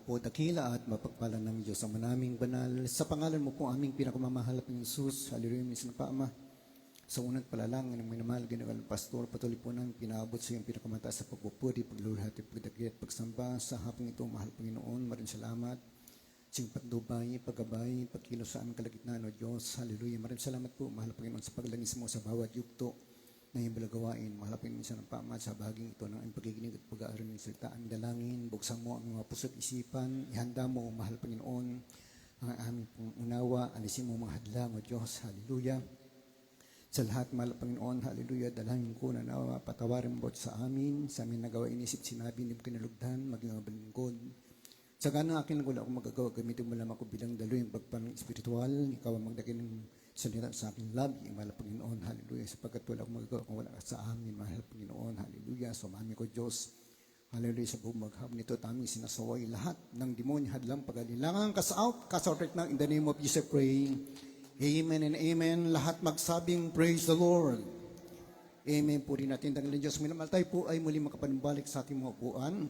po dakila at mapagpala ng Diyos ang manaming banal. Sa pangalan mo po aming pinakamamahal ng Jesus. Hallelujah, minsan pa Ama. Sa unang palalangin ng minamahal ginagalang pastor, patuloy po namin pinaabot sa iyong pinakamataas sa pagpupuri, pagluluhati, pagdakit, pagsamba. Sa hapong ito, mahal Panginoon, maraming salamat. Sing pagdubay, paggabay, pagkilos saan kalagitnaan o Diyos. Hallelujah. Maraming salamat po, mahal Panginoon, sa paglangis mo sa bawat yugto na iyong balagawain. Mahal Panginoon, minsan ang paama sa bahaging ito ng ang pagkikinig at pag-aaral ng salita. Ang dalangin, buksan mo ang mga puso't isipan, ihanda mo, mahal Panginoon, ang aming pong unawa, alisin mo mga hadlang o Diyos. Hallelujah. Sa lahat, mahal Panginoon, hallelujah, dalangin ko na nawa, patawarin mo sa amin nagawa, inisip, sinabi, hindi mo kinalugdan, maging mga balingkod. Sa ganang akin lang wala akong magagawa, gamitin mo lamang ako bilang dalo yung pagpanang espiritual, ikaw ang magdagin ng salita sa aking labi, mahal Panginoon, hallelujah, sapagkat wala akong magagawa kung wala ka sa amin, mahal Panginoon, hallelujah, so mami ko Diyos, hallelujah, sa buong maghapon nito, taming sinasaway lahat ng demonyo, hadlang pag-alilangan, cast out right now, in the name of Jesus, pray. Amen and amen. Lahat magsabing, praise the Lord. Amen po rin natin. Dahil Diyos, minamahal tayo po ay muli makapanbalik sa ating mga upuan.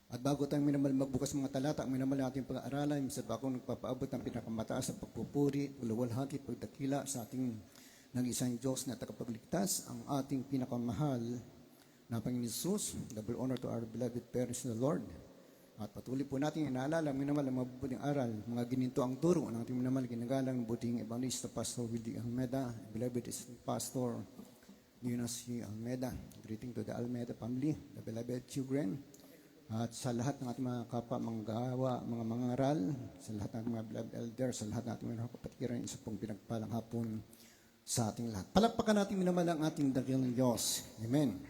At bago tayo minamahal magbukas mga talata, ang minamahal natin pag-aaralan, minsan ba akong nagpapaabot ng pinakamataas sa pagpupuri, ulawalhati, pagdakila sa ating nag-isang Diyos na tagapagligtas, ang ating pinakamahal na Panginoon Jesus. Double honor to our beloved parents in the Lord. At patuloy po natin inaalala, minamahal ang mabubuting aral, mga gininto ang turo ng ating minamahal ginagalang buting evangelista Pastor Willie Almeda, beloved Pastor Eunice Almeda. Greeting to the Almeda family, the beloved children, at sa lahat ng ating mga kapwa, manggawa, mga mangaral, sa lahat ng mga beloved elders, sa lahat ng ating mga kapatiran, isa pong pinagpalang hapon sa ating lahat. Palakpakan natin minamahal ang ating dakilang Diyos. Amen.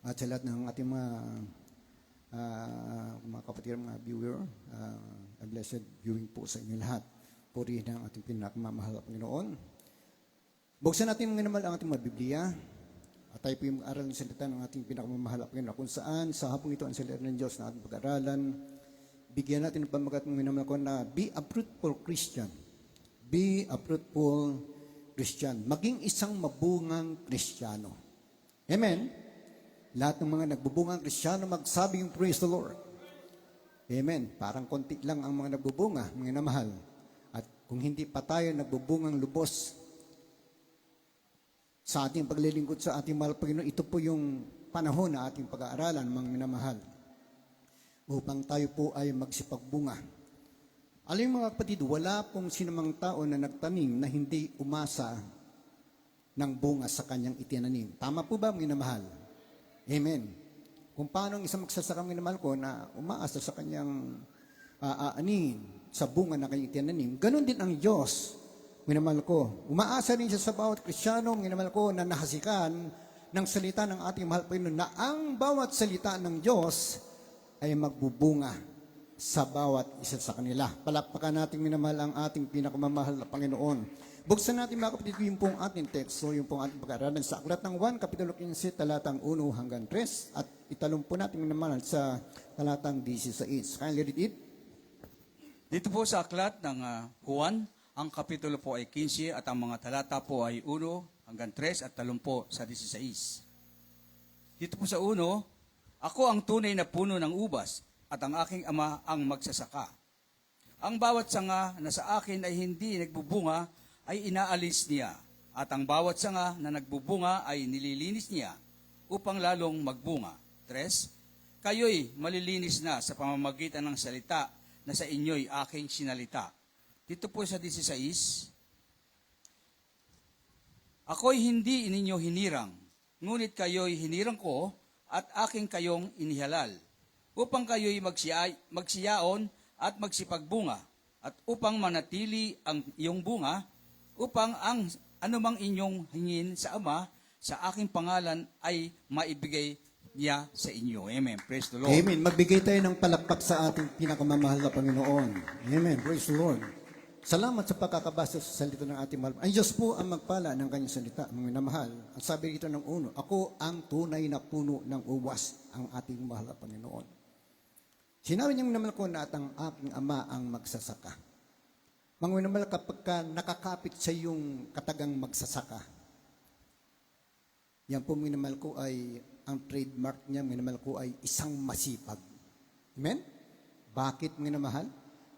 At sa lahat ng ating mga kapatid, mga viewer, a blessed viewing po sa inyo lahat. Purihin ang ating pinakamamahal na Panginoon. Buksan natin ng naman ang ating mga Biblia. At tayo po yung aral ng salita ng ating pinakamamahal na Panginoon. Kung saan, sa hapong ito ang salita ng Diyos na ating pag-aralan, bigyan natin ng pamagat ng minamahal ko na be a fruitful Christian. Be a fruitful Christian. Maging isang mabungang Kristiyano. Amen? Lahat ng mga nagbubungang Kristiyano magsabing praise the Lord. Amen. Parang konti lang ang mga nagbubunga, mga namahal. At kung hindi pa tayo nagbubungang lubos sa ating paglilingkod sa ating mahal Panginoon, ito po yung panahon na ating pag-aaralan, mga minamahal, upang tayo po ay magsipagbunga. Alam mo mga kapatid, wala pong sinumang tao na nagtanim na hindi umasa ng bunga sa kanyang itinanim. Tama po ba, mga minamahal? Amen. Kung paano ang isang magsasakang minamahal ko na umaasa sa kanyang aanin sa bunga na kanyang itinanim, ganun din ang Diyos, minamahal ko. Umaasa rin siya sa bawat Kristiyano, minamahal ko, na nahasikan ng salita ng ating mahal Panginoon na ang bawat salita ng Diyos ay magbubunga sa bawat isa sa kanila. Palakpakan natin minamahal ang ating pinakamamahal na Panginoon. Buksan natin mga kapatid yung pong ating teksto, yung pong ating pag-aaralan sa Aklat ng 1, Kapitulo 15, talatang 1 hanggang 3, at italong po natin naman sa talatang 16. Kindly read it. Dito po sa Aklat ng Juan, ang kapitulo po ay 15 at ang mga talata po ay 1 hanggang 3 at talong po sa 16. Dito po sa 1, ako ang tunay na puno ng ubas at ang aking ama ang magsasaka. Ang bawat sanga na sa akin ay hindi nagbubunga ay inaalis niya, at ang bawat sanga na nagbubunga ay nililinis niya upang lalong magbunga. 3. Kayo'y malilinis na sa pamamagitan ng salita na sa inyo'y aking sinalita. Dito po sa 16, ako'y hindi ninyo hinirang, ngunit kayo'y hinirang ko at aking kayong inihalal, upang kayo'y magsiyaon at magsipagbunga, at upang manatili ang iyong bunga, upang ang anumang inyong hingin sa Ama sa aking pangalan ay maibigay niya sa inyo. Amen. Praise the Lord. Amen. Magbigay tayo ng palakpak sa ating pinakamamahal na Panginoon. Amen. Praise the Lord. Salamat sa pagkakabasa sa salita ng ating mahal. Ang Diyos po ang magpala ng kanyang salita, mga minamahal. Ang sabi dito ng 1, ako ang tunay na puno ng uwas, ang ating mahal na Panginoon. Sinabi niyang naman ko na at ang aking ama ang magsasaka. Mga minamahal, kapag nakakapit sa iyong katagang magsasaka, yan po minamahal ko ay, ang trademark niya minamahal ko ay isang masipag. Amen? Bakit minamahal?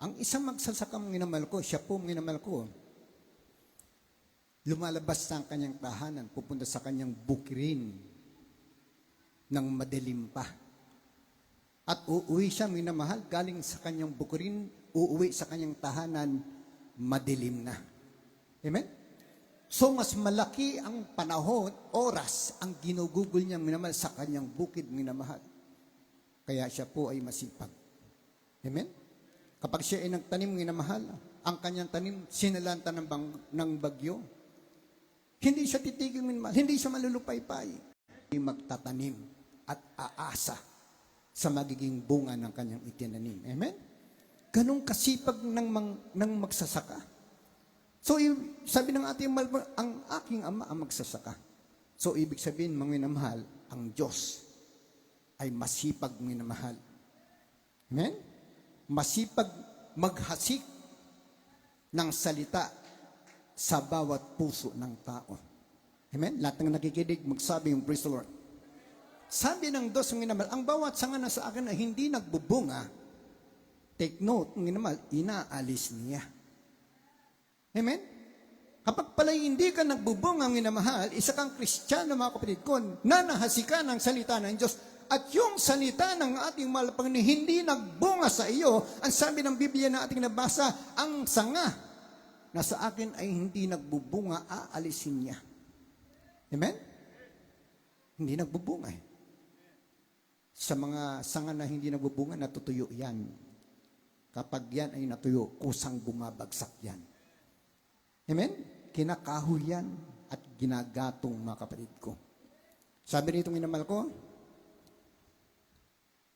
Ang isang magsasakang minamahal ko, siya po minamahal ko, lumalabas sa kanyang tahanan, pupunta sa kanyang bukirin ng madilim pa. At uuwi siya minamahal, galing sa kanyang bukirin, uuwi sa kanyang tahanan, madilim na. Amen? So mas malaki ang panahon, oras, ang ginugugol niya minamahal sa kanyang bukid minamahal. Kaya siya po ay masipag. Amen? Kapag siya ay nagtanim minamahal, ang kanyang tanim sinalanta ng bagyo. Hindi siya titigil minamahal, hindi siya malulupaypay. Hindi magtatanim at aasa sa magiging bunga ng kanyang itinanim. Amen? Ganong kasipag ng magsasaka. So, sabi ng ating malpang, ang aking ama ang magsasaka. So, ibig sabihin, mga minamahal, ang Diyos ay masipag minamahal. Amen? Masipag maghasik ng salita sa bawat puso ng tao. Amen? Lahat ng nakikinig, magsabi yung praise the Lord. Sabi ng Diyos ng minamahal, ang bawat sanga na sa akin na hindi nagbubunga, take note, ng minamahal, inaalis niya. Amen? Kapag pala hindi ka nagbubunga ng minamahal, isa kang Kristiyano, mga kapatid ko, nanahasikan ng salita ng Diyos, at yung salita ng ating mahal na Panginoon hindi nagbunga sa iyo, ang sabi ng Biblia na ating nabasa, ang sanga na sa akin ay hindi nagbubunga, aalisin niya. Amen? Hindi nagbubunga eh. Sa mga sanga na hindi nagbubunga, natutuyo yan. Kapag yan ay natuyo, kusang bumabagsak yan. Amen? Kinakahoy yan at ginagatong, mga kapatid ko. Sabi rito ng inamal ko,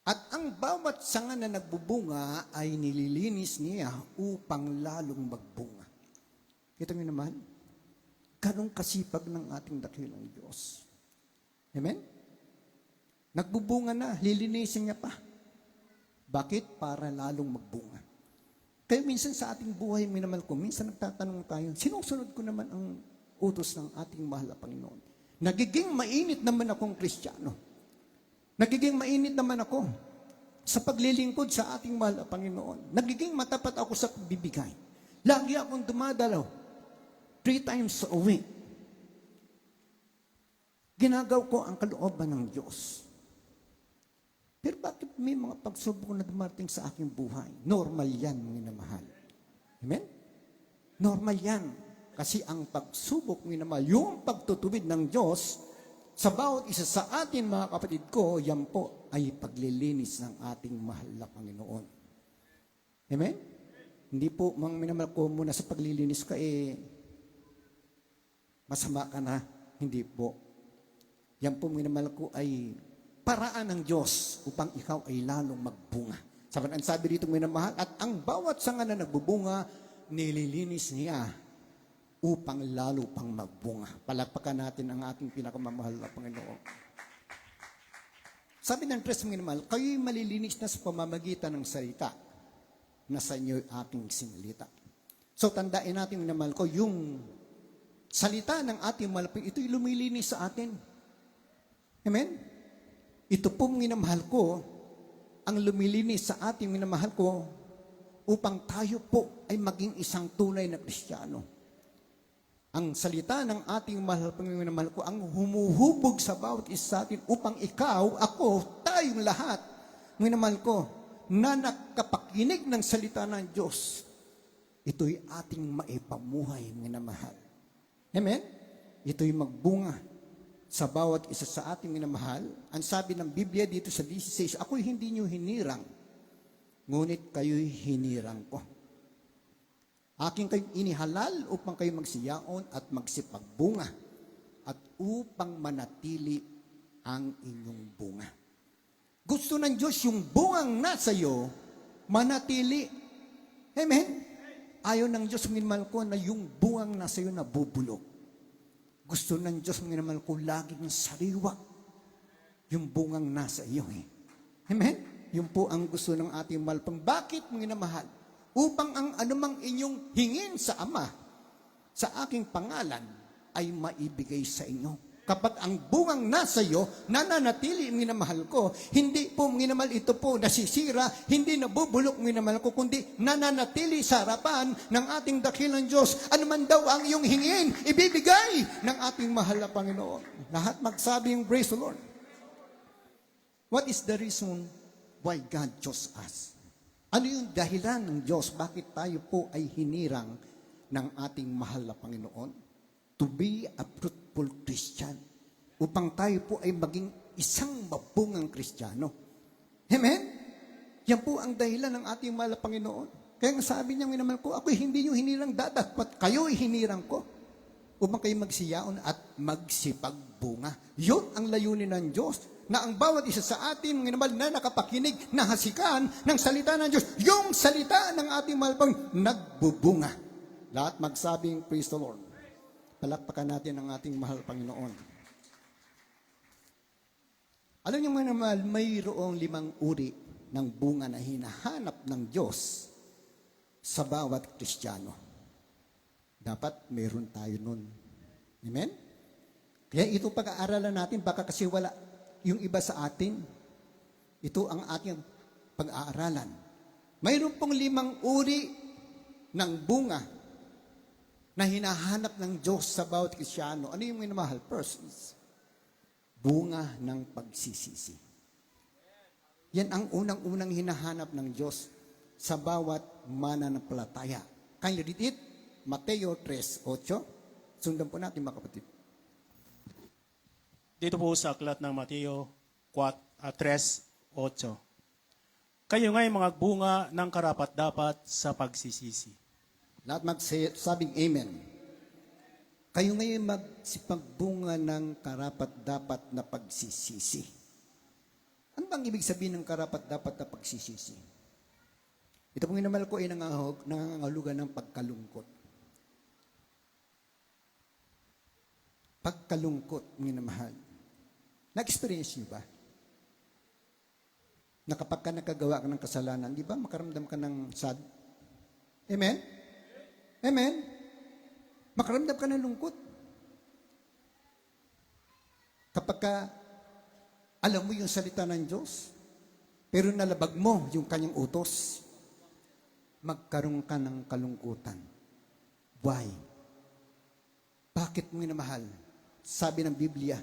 at ang bawat sanga na nagbubunga ay nililinis niya upang lalong magbunga. Kita nyo naman, ganong kasipag ng ating dakilang Diyos. Amen? Nagbubunga na, lilinisin niya pa. Bakit? Para lalong magbunga. Kaya minsan sa ating buhay, minamahal ko, minsan nagtatanong tayo, sinusunod ko naman ang utos ng ating mahal na Panginoon. Nagiging mainit naman akong Kristiyano. Nagiging mainit naman ako sa paglilingkod sa ating mahal na Panginoon. Nagiging matapat ako sa pagbibigay. Lagi akong dumadalaw 3 times a week. Ginagaw ko ang kalooban ng Diyos. Pero bakit may mga pagsubok na dumating sa aking buhay? Normal yan, mga minamahal. Amen? Normal yan. Kasi ang pagsubok, mga minamahal, yung pagtutuwid ng Diyos, sa bawat isa sa atin, mga kapatid ko, yan po ay paglilinis ng ating mahal na Panginoon. Amen? Hindi po, mga minamahal ko, muna sa paglilinis ka, masama ka na. Hindi po. Yan po, mga minamahal ko, ay paraan ng Diyos upang ikaw ay lalong magbunga. Sabi dito, mga minamahal, at ang bawat sanga na nagbubunga, nililinis niya upang lalo pang magbunga. Palakpakan natin ang ating pinakamamahal na Panginoon. Sabi ng tres, mga minamahal, kayo'y malilinis na sa pamamagitan ng salita na sa inyo'y aking sinalita. So, tandaan natin, mga minamahal ko, yung salita ng ating malapit, ito'y lumilinis sa atin. Amen? Ito po, minamahal ko, ang lumilinis sa ating minamahal ko upang tayo po ay maging isang tunay na Kristiyano. Ang salita ng ating mahal Panginoon ko, ang humuhubog sa bawat isa natin upang ikaw, ako, tayong lahat, minamahal ko, na nakapakinig ng salita ng Diyos, ito'y ating maipamuhay, minamahal. Amen? Ito'y magbunga sa bawat isa sa ating minamahal. Ang sabi ng Biblia dito sa 16, ako'y hindi niyo hinirang, ngunit kayo'y hinirang ko. Aking kayong inihalal upang kayo magsiyaon at magsipagbunga at upang manatili ang inyong bunga. Gusto ng Diyos yung bungang nasa iyo, manatili. Amen? Ayaw ng Diyos, minamahal ko, na yung bungang nasa iyo nabubulok. Gusto ng Diyos, minamahal ko, laging sariwa yung bungang nasa iyo. Amen? Yun po ang gusto ng ating malpang. Bakit, minamahal? Upang ang anumang inyong hingin sa Ama, sa aking pangalan, ay maibigay sa inyo. Kapag ang bungang nasa iyo, nananatili, minamahal ko, hindi po, minamahal, ito po nasisira, hindi nabubulok, minamahal ko, kundi nananatili sa harapan ng ating dakilang Diyos. Ano man daw ang iyong hingin, ibibigay ng ating mahal na Panginoon. Lahat magsabing, praise the Lord. What is the reason why God chose us? Ano yung dahilan ng Diyos? Bakit tayo po ay hinirang ng ating mahal na Panginoon? To be a fruitful Christian. Upang tayo po ay maging isang mabungang Kristiyano. Amen? Yan po ang dahilan ng ating mahal na Panginoon. Kaya nga sabi niya, minamahal ko, ako hindi niyo hinirang dapat kayo ay hinirang ko. Upang kayo magsiyaon at magsipagbunga. Yun ang layunin ng Diyos. Na ang bawat isa sa atin, minamahal, na nakapakinig, nahasikan ng salita ng Diyos. Yung salita ng ating mahal pang nagbubunga. Lahat magsabing, praise the Lord. Palakpakan natin ang ating mahal Panginoon. Alam niyo mga mahal, mayroong 5 uri ng bunga na hinahanap ng Diyos sa bawat Kristiyano. Dapat mayroon tayo nun. Amen? Kaya ito pag-aaralan natin, baka kasi wala yung iba sa atin. Ito ang ating pag-aaralan. Mayroon pong 5 uri ng bunga na hinahanap ng Diyos sa bawat Kristiyano. Ano yung minamahal? First is bunga ng pagsisisi. Yan ang unang-unang hinahanap ng Diyos sa bawat mananampalataya. Kindly read it, Mateo 3:8. Sundan po natin mga kapatid. Dito po sa aklat ng Mateo 3:8. Kayo nga'y mga bunga ng karapat-dapat sa pagsisisi. Lahat magsabing amen. Kayo ngayon magsipagbunga ng karapat-dapat na pagsisisi. Ano bang ibig sabihin ng karapat-dapat na pagsisisi? Ito pong inamal ko ay nangangalugan ng pagkalungkot. Pagkalungkot, minamahal. Na-experience niyo ba? Na kapag ka nakagawa ka ng kasalanan, di ba makaramdam ka ng sad? Amen? Amen? Makaramdam ka ng lungkot. Kapag ka alam mo yung salita ng Diyos, pero nalabag mo yung kanyang utos, magkaroon ka ng kalungkutan. Why? Bakit mo minamahal? Sabi ng Biblia,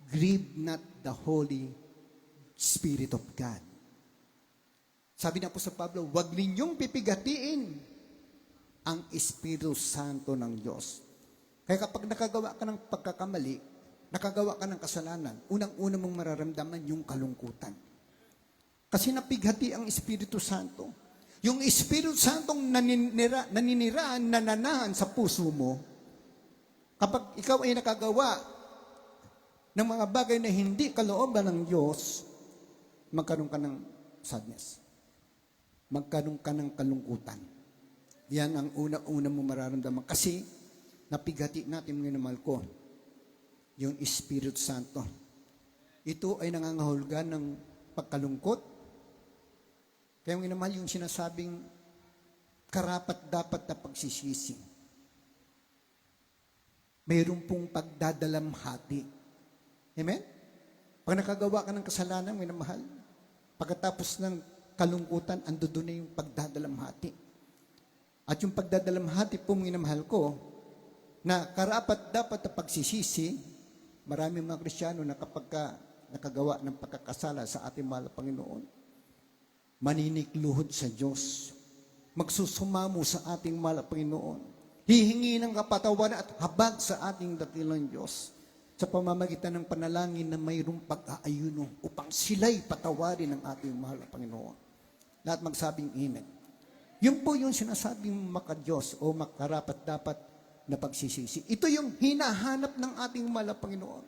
grieve not the Holy Spirit of God. Sabi ng Apostol Pablo, huwag ninyong pipigatiin ang Espiritu Santo ng Diyos. Kaya kapag nakagawa ka ng pagkakamali, nakagawa ka ng kasalanan, unang-una mong mararamdaman yung kalungkutan. Kasi napighati ang Espiritu Santo. Yung Espiritu Santong naniniraan, nananahan sa puso mo, kapag ikaw ay nakagawa ng mga bagay na hindi kalooban ng Diyos, magkaroon ka ng sadness. Magkaroon ka ng kalungkutan. Yan ang una-una mo mararamdaman. Kasi, napighati natin mga namal ko, yung Espiritu Santo. Ito ay nangangahulugan ng pagkalungkot. Kaya mga namal yung sinasabing karapat-dapat na pagsisisi. Mayroon pong pagdadalamhati. Amen? Pag nakagawa ka ng kasalanan, mga mahal, pagkatapos ng kalungkutan, ando doon na yung pagdadalamhati. At yung pagdadalamhati po, minamahal ko, na karapat-dapat na pagsisisi, maraming mga Kristiyano na kapag nakagawa ng pagkakasala sa ating mahal na Panginoon, maninikluhod sa Diyos, magsusumamo sa ating mahal na Panginoon, hihingi ng kapatawaran at habag sa ating dakilang Diyos sa pamamagitan ng panalangin na mayroong pag-aayuno upang sila'y patawarin ng ating mahal na Panginoon. Lahat magsabing amen. Yun po yung sinasabing makadiyos o makarapat-dapat na pagsisisi. Ito yung hinahanap ng ating mahal na Panginoon.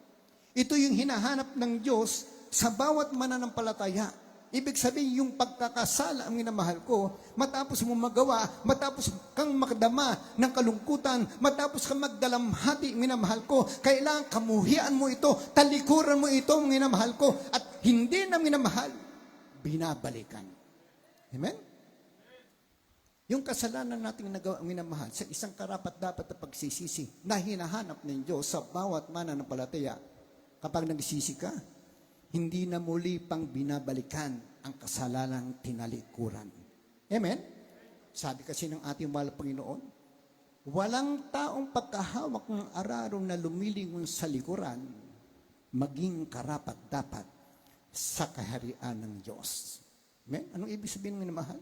Ito yung hinahanap ng Diyos sa bawat mananampalataya. Ibig sabihin, yung pagkakasala ang minamahal ko, matapos mo magawa, matapos kang makadama ng kalungkutan, matapos kang magdalamhati, minamahal ko, kailangan kamuhian mo ito, talikuran mo ito, minamahal ko, at hindi na minamahal, binabalikan. Amen? Yung kasalanan nating nagawa, minamahal, sa isang karapat-dapat na pagsisisi na hinahanap ng Diyos sa bawat mananampalataya, kapag nagsisi ka, hindi na muli pang binabalikan ang kasalanang tinalikuran. Amen? Sabi kasi ng ating mahal na Panginoon, walang taong pagkahawak ng araro na lumilingon sa likuran, maging karapat-dapat sa kaharian ng Diyos. Amen? Anong ibig sabihin ng minamahal?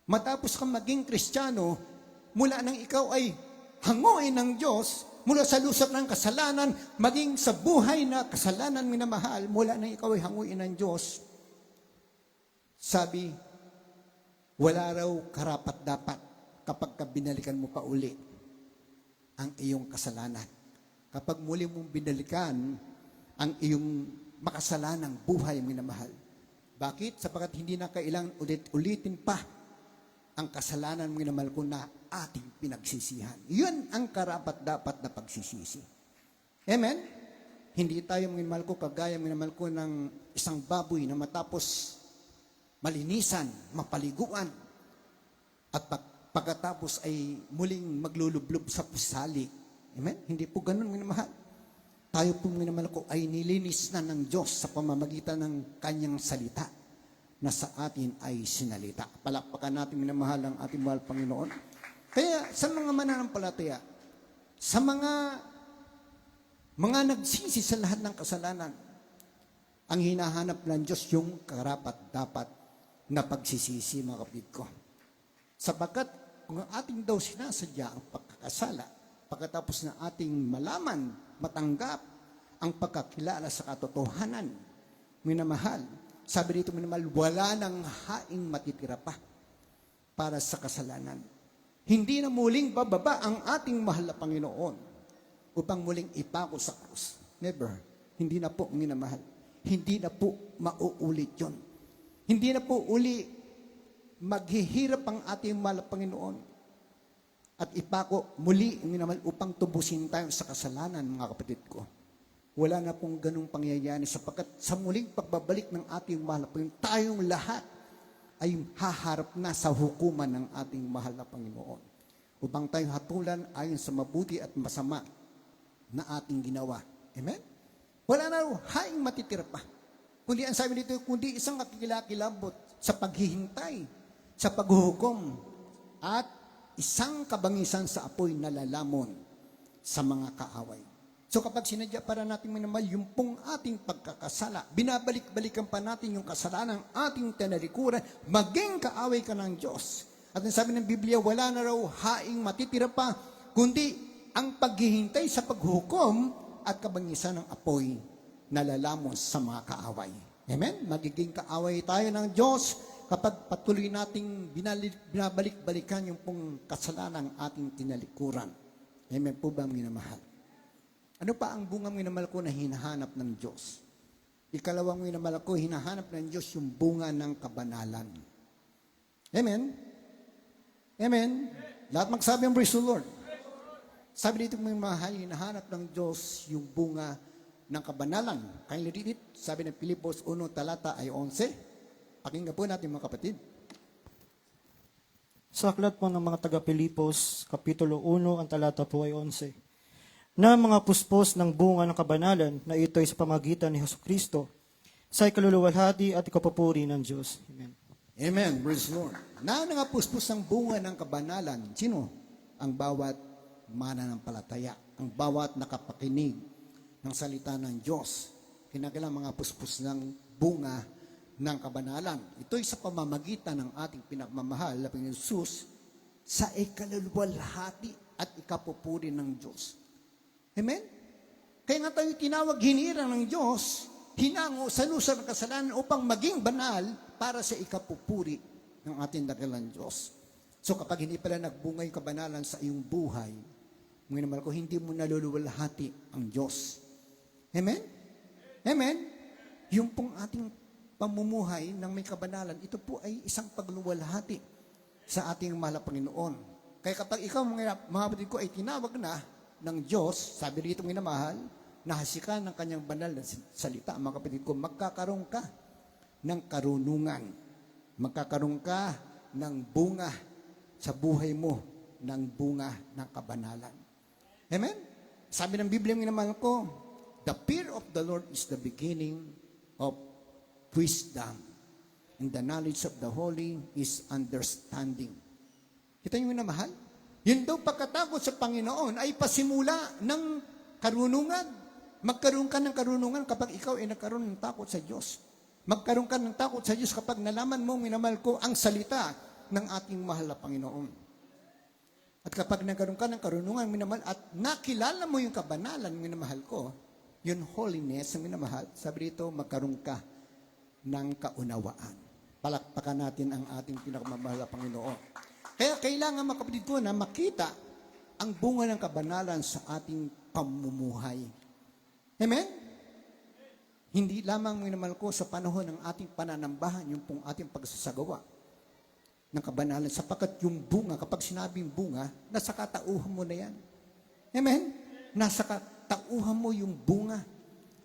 Matapos kang maging Kristiyano, mula nang ikaw ay hanguin ng Diyos, mula sa lusot ng kasalanan, maging sa buhay na kasalanan minamahal, mula nang ikaw ay hanguin ng Diyos, sabi, wala raw karapat-dapat kapag binalikan mo pa uli ang iyong kasalanan. Kapag muli mong binalikan ang iyong makasalanang buhay minamahal. Bakit? Sapagkat hindi na kailangan ulit-ulitin pa ang kasalanan minamahal ko na ating pinagsisihan. Yun ang karapat-dapat na pagsisisi. Amen? Hindi tayo minamahal ko kagaya minamahal ko ng isang baboy na matapos malinisan, mapaliguan, at pagkatapos ay muling maglulublob sa pusali. Amen? Hindi po ganun minamahal. Tayo po minamahal ko ay nilinis na ng Diyos sa pamamagitan ng kanyang salita na sa atin ay sinalita. Palakpakan natin minamahal ang ating mahal Panginoon. Kaya sa mga mananampalataya, sa mga nagsisi sa lahat ng kasalanan, ang hinahanap ng Diyos yung karapat-dapat na pagsisisi, mga kapatid ko. Sapagkat kung ating daw sinasadya ang pagkakasala, pagkatapos na ating malaman, matanggap ang pagkakilala sa katotohanan, minamahal, sabi dito minamahal, wala nang haing matitira pa para sa kasalanan. Hindi na muling bababa ang ating mahal na Panginoon upang muling ipako sa krus. Never. Hindi na po minamahal. Hindi na po mauulit yun. Hindi na po uli maghihirap ang ating mahal na Panginoon at ipako muli minamahal upang tubusin tayo sa kasalanan, mga kapatid ko. Wala na pong ganung pangyayari sapagkat sa muling pagbabalik ng ating mahal na Panginoon, tayong lahat ay haharap na sa hukuman ng ating mahal na Panginoon upang tayo hatulan ayon sa mabuti at masama na ating ginawa. Amen? Wala na haing matitira pa. Kundi ang sabi dito, kundi isang kakilakilabot sa paghihintay, sa paghuhukom, at isang kabangisan sa apoy na lalamon sa mga kaaway. So kapag sinadya para natin minamahal yung pong ating pagkakasala, binabalik-balikan pa natin yung kasalanan ng ating tinalikuran, maging kaaway ka ng Diyos. At ang sabi ng Biblia, wala na raw haing matitira pa, kundi ang paghihintay sa paghukom at kabangisan ng apoy na lalamos sa mga kaaway. Amen? Magiging kaaway tayo ng Diyos kapag patuloy nating binabalik-balikan yung pong kasalanan ng ating tinalikuran. Amen po ba, minamahal? Ano pa ang bunga minamahal ko na hinahanap ng Diyos? Ikalawang minamahal ko, hinahanap ng Diyos yung bunga ng kabanalan. Amen? Amen? Lahat magsabi ang praise the Lord. Sabi dito minamahal, hinahanap ng Diyos yung bunga ng kabanalan. Kindly read it. Sabi ng Pilipos 1, talata ay 11. Pakinggan po natin mga kapatid. Sa aklat po ng mga taga-Pilipos, Kapitulo 1, ang talata po ay 11. Na mga puspos ng bunga ng kabanalan na ito ay sa pamagitan ni Jesucristo sa ikaluluwalhati at ikapupuri ng Diyos. Amen. Amen. Praise the Lord. Na nga puspos ng bunga ng kabanalan. Sino? Ang bawat mananampalataya. Ang bawat nakapakinig ng salita ng Diyos. Kinakailangan mga puspos ng bunga ng kabanalan. Ito ay sa pamamagitan ng ating pinagmamahal na Panginoon Jesus sa ikaluluwalhati at ikapupuri ng Diyos. Amen? Kaya nga tayo tinawag hinirang ng Diyos, hinango sa lusar ng kasalanan upang maging banal para sa ikapupuri ng ating dakilang Diyos. So kapag hindi pala nagbunga yung kabanalan sa iyong buhay, minamahal ko, hindi mo naluluwalhati ang Diyos. Amen? Amen? Yung pong ating pamumuhay ng may kabanalan, ito po ay isang pagluwalhati sa ating mahal na Panginoon. Kaya kapag ikaw, mga kapatid ko, ay tinawag na ng Diyos, sabi rito minamahal, nahasikan ng kanyang banal na salita, mga kapatid ko, magkakaroon ka ng karunungan. Magkakaroon ka ng bunga sa buhay mo ng bunga ng kabanalan. Amen? Sabi ng Biblia, minamahal ko, the fear of the Lord is the beginning of wisdom. And the knowledge of the holy is understanding. Kita niyo minamahal? Yun daw pagkatakot sa Panginoon ay pasimula ng karunungan. Magkaroon ka ng karunungan kapag ikaw ay nagkaroon ng takot sa Diyos. Magkaroon ka ng takot sa Diyos kapag nalaman mo, minamahal ko, ang salita ng ating mahal na Panginoon. At kapag nagkaroon ka ng karunungan, minamahal, at nakilala mo yung kabanalan, minamahal ko, yung holiness, minamahal, sabi dito, magkaroon ka ng kaunawaan. Palakpakan natin ang ating pinakamamahal na Panginoon. Kaya kailangan, mga kapatid ko, na makita ang bunga ng kabanalan sa ating pamumuhay. Amen? Hindi lamang minamahal ko sa panahon ng ating pananambahan, yung pong ating pagsasagawa ng kabanalan, sapagkat yung bunga, kapag sinabing bunga, nasa katauhan mo na yan. Amen? Nasa katauhan mo yung bunga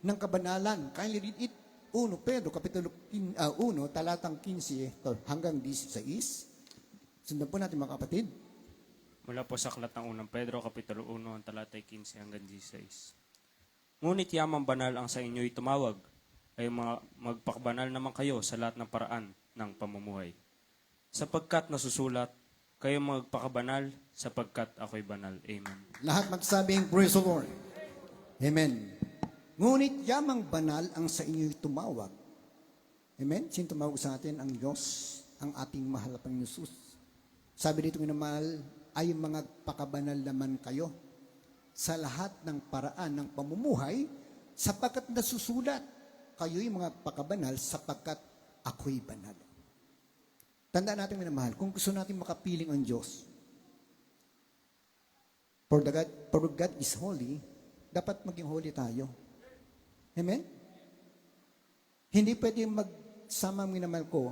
ng kabanalan. Kindly read it, 1 Pedro, kapitulo 1, talatang 15 hanggang 16. Sundan po natin mga kapatid. Mula po sa aklat ng unang Pedro, Kapitulo 1, ang talatay 15 hanggang 16. Ngunit yamang banal ang sa inyo'y tumawag, ay magpakabanal naman kayo sa lahat ng paraan ng pamumuhay. Sapagkat nasusulat, kayo magpakabanal sapagkat ako'y banal. Amen. Lahat magsabing, praise the Lord. Amen. Ngunit yamang banal ang sa inyo'y tumawag. Amen? Sino tumawag sa atin? Ang Diyos, ang ating mahal na Panginoon Jesus. Sabi dito minamahal, ay mga pakabanal naman kayo sa lahat ng paraan ng pamumuhay, sapagkat nasusulat, kayo'y mga pakabanal sapagkat ako'y banal. Tandaan natin minamahal, kung gusto natin makapiling ang Diyos, for God is holy, dapat maging holy tayo. Amen? Hindi pwede magsama minamahal ko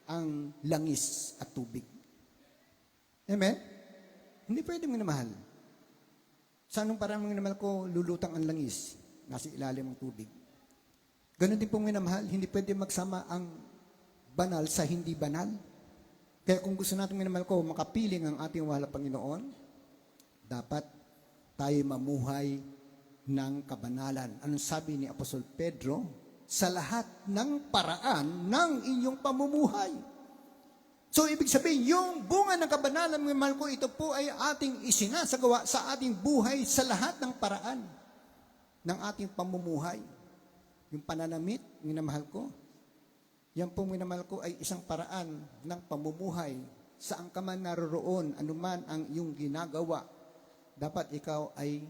ang langis at tubig. Amen? Hindi pwede minamahal. Sa anong parang minamahal ko, lulutang ang langis, nasa ilalim ng tubig. Ganon din pong minamahal, hindi pwede magsama ang banal sa hindi banal. Kaya kung gusto natin minamahal ko, makapiling ang ating mahal na Panginoon, dapat tayo mamuhay ng kabanalan. Anong sabi ni Apostol Pedro? Sa lahat ng paraan ng inyong pamumuhay. So, ibig sabihin, yung bunga ng kabanalan, minamahal ko, ito po ay ating isinasagawa sa ating buhay sa lahat ng paraan ng ating pamumuhay. Yung pananamit, minamahal ko, yan pong minamahal ko ay isang paraan ng pamumuhay. Saan ka man naroroon, anuman ang iyong ginagawa, dapat ikaw ay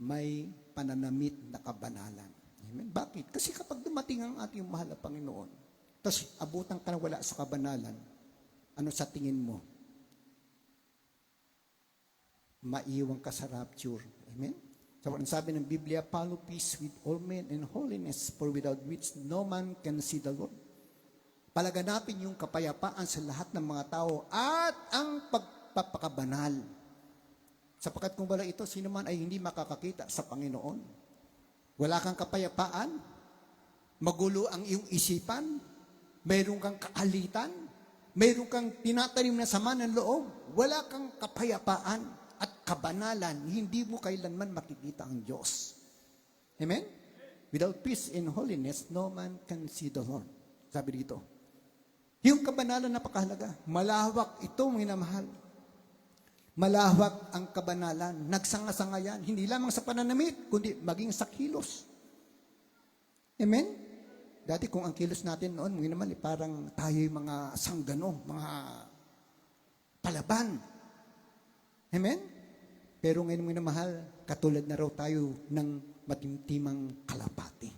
may pananamit na kabanalan. Amen? Bakit? Kasi kapag dumating ang ating mahal na Panginoon, tapos abutan ka na wala sa kabanalan, ano sa tingin mo? Maiwan ka sa rapture. Amen? So, ang sabi ng Biblia, follow peace with all men and holiness, for without which no man can see the Lord. Palaganapin yung kapayapaan sa lahat ng mga tao at ang pagpapakabanal. Sapagkat kung wala ito, sino man ay hindi makakakita sa Panginoon. Wala kang kapayapaan, magulo ang iyong isipan, mayroon kang kaalitan, mayroon kang tinatanim na sama ng loob, wala kang kapayapaan at kabanalan, hindi mo kailanman makikita ang Diyos. Amen? Without peace and holiness, no man can see the Lord. Sabi dito. Yung kabanalan napakahalaga. Malawak ito, minamahal. Malawak ang kabanalan. Nagsanga-sanga yan. Hindi lamang sa pananamit, kundi maging sa kilos. Amen? Dati kung ang kilos natin noon, naman, parang tayo'y mga sanggano, mga palaban. Amen? Pero ngayon mga mahal, katulad na raw tayo ng matimtimang kalapati.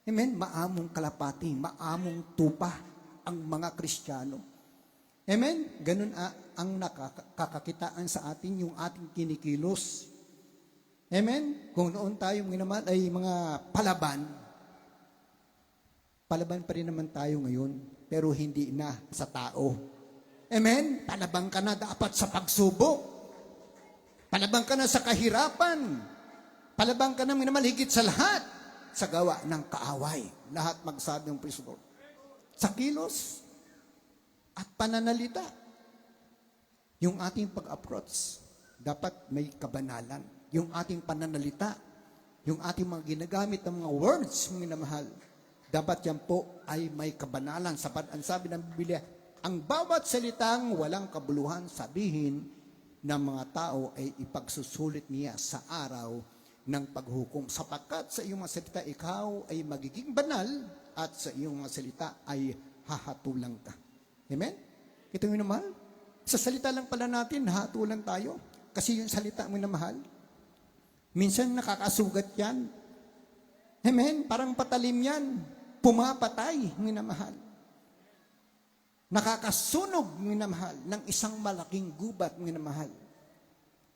Amen? Maamong kalapati, maamong tupa ang mga Kristiyano. Amen? Ganun ang nakakakitaan sa atin yung ating kinikilos. Amen? Kung noon tayo naman ay mga palaban pa rin naman tayo ngayon, pero hindi na sa tao. Amen? Palabang ka na dapat sa pagsubok. Palabang ka na sa kahirapan. Palabang ka na naman higit sa lahat sa gawa ng kaaway. Lahat magsabi ng praise the Lord. Sa kilos at pananalita. Yung ating pag-approach, dapat may kabanalan. Yung ating pananalita, yung ating mga ginagamit ng mga words, mga minamahal, dapat yan po ay may kabanalan. Sapat ang sabi ng Biblia, ang bawat salitang walang kabuluhan, sabihin ng mga tao ay ipagsusulit niya sa araw ng paghukom. Sapagkat sa iyong mga salita, ikaw ay magiging banal at sa iyong mga salita ay hahatulang ka. Amen? Ito yung minamahal. Sa salita lang pala natin, hatulan tayo. Kasi yung salita mo na mahal, minsan nakakasugat yan. Amen? Parang patalim yan. Pumapatay, minamahal. Nakakasunog, minamahal, ng isang malaking gubat, minamahal.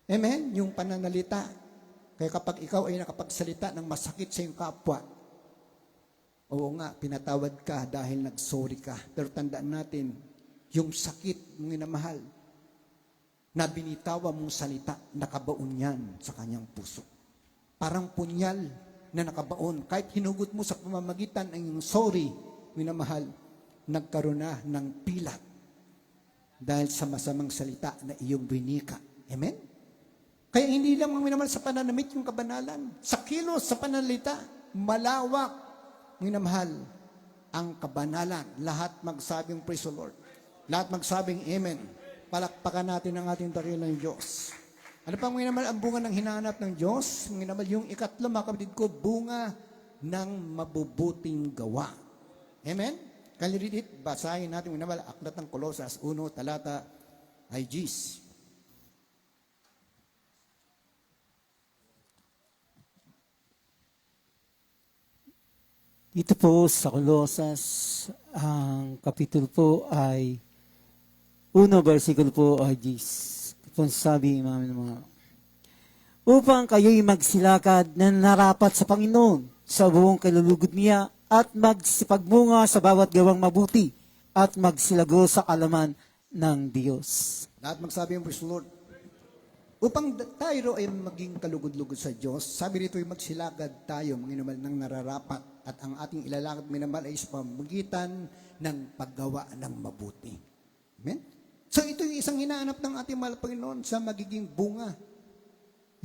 Amen? Yung pananalita. Kaya kapag ikaw ay nakapagsalita ng masakit sa iyong kapwa, oo nga, pinatawad ka dahil nag-sorry ka. Pero tandaan natin, yung sakit, minamahal, na binitawa mong salita, nakabaon yan sa kanyang puso. Parang punyal na nakabaon. Kahit hinugot mo sa pamamagitan ng iyong sorry, minamahal, nagkaroon na ng pilat dahil sa masamang salita na iyong binika. Amen? Kaya hindi lang minamahal sa pananamit yung kabanalan. Sa kilos, sa pananalita, malawak, minamahal, ang kabanalan. Lahat magsabing praise the Lord. Lahat magsabing amen. Palakpakan natin ang ating dakilang Diyos. Ano pang minamahal ang bunga ng hinahanap ng Diyos? Minamahal yung ikatlo, mga kapatid ko, bunga ng mabubuting gawa. Amen? Kalirit, basahin natin minamahal, aklat ng Kolosas 1, talata ay Gs. Dito po sa Kolosas, ang kapitulo po ay 1 versikulo po ay Gs. Kung sabi mga upang kayo'y magsilakad na narapat sa Panginoon sa buong kalulugod niya at magsipagmunga sa bawat gawang mabuti at magsilago sa kalaman ng Diyos. Lahat magsabi yung praise the Lord. Upang tayo ay maging kalugod-lugod sa Diyos, sabi rito ay magsilagad tayo, mga inamal ng nararapat, at ang ating ilalakad minamal ay sa pamagitan ng paggawa ng mabuti. Amen? So ito yung isang hinahanap ng ating mahal Panginoon sa magiging bunga.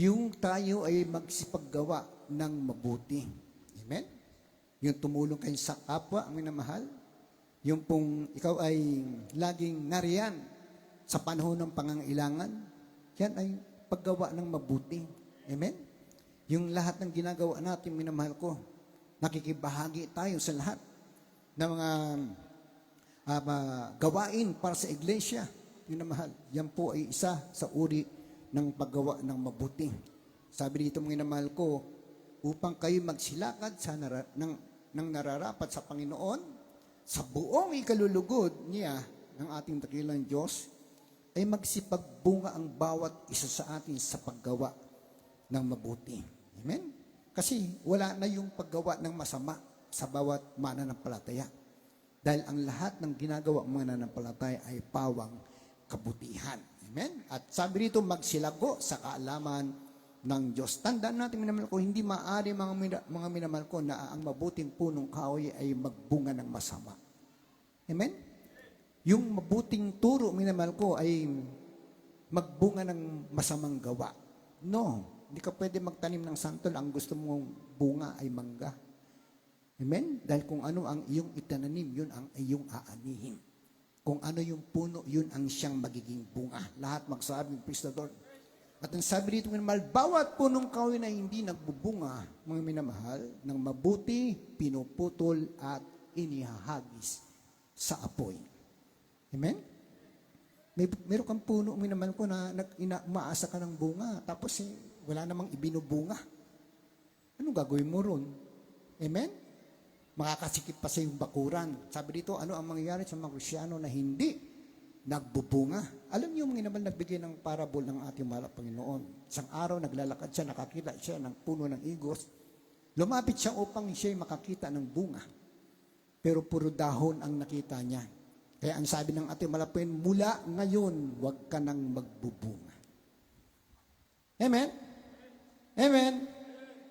Yung tayo ay magsipaggawa ng mabuti. Amen? Yung tumulong kayo sa kapwa, ang minamahal. Yung pong ikaw ay laging nariyan sa panahon ng pangangailangan. Yan ay paggawa ng mabuti. Amen? Yung lahat ng ginagawa natin, minamahal ko, nakikibahagi tayo sa lahat ng mga gawain para sa iglesia. Minamahal, yan po ay isa sa uri ng paggawa ng mabuti. Sabi dito, minamahal ko, upang kayo magsilakad sa ng nararapat sa Panginoon, sa buong ikalulugod niya ng ating dakilang Diyos, ay magsipagbunga ang bawat isa sa atin sa paggawa ng mabuti. Amen? Kasi wala na yung paggawa ng masama sa bawat mananampalataya. Dahil ang lahat ng ginagawa ng mananampalataya ay pawang kabutihan. Amen? At sabi rito, magsilago sa kaalaman ng Diyos. Tandaan natin, minamahal ko, hindi maaari mga minamahal ko na ang mabuting punong kahoy ay magbunga ng masama. Amen? Yung mabuting turo, minamahal ko, ay magbunga ng masamang gawa. No. Hindi ka pwede magtanim ng santol. Ang gusto mong bunga ay mangga. Amen? Dahil kung ano ang iyong itananim, yun ang iyong aanihin. Kung ano yung puno, yun ang siyang magiging bunga. Lahat magsabing, praise the Lord. At ang sabi dito, minamahal, bawat punong kahoy na hindi nagbubunga, mga minamahal, ng mabuti, pinuputol at inihahagis sa apoy. Amen? Meron kang puno, minamahal ko, na umaasa ka ng bunga, tapos wala namang ibinubunga. Anong gagawin mo ron? Amen? Makakasikip pa sa yung bakuran. Sabi dito, ano ang mangyayari sa mga Krisyano na hindi nagbubunga? Alam niyo, mga naman nagbigay ng parable ng ating mahal na Panginoon. Isang araw, naglalakad siya, nakakita siya ng puno ng igos. Lumapit siya upang siya makakita ng bunga. Pero puro dahon ang nakita niya. Kaya ang sabi ng ating mahal na Panginoon, mula ngayon, huwag ka nang magbubunga. Amen? Amen?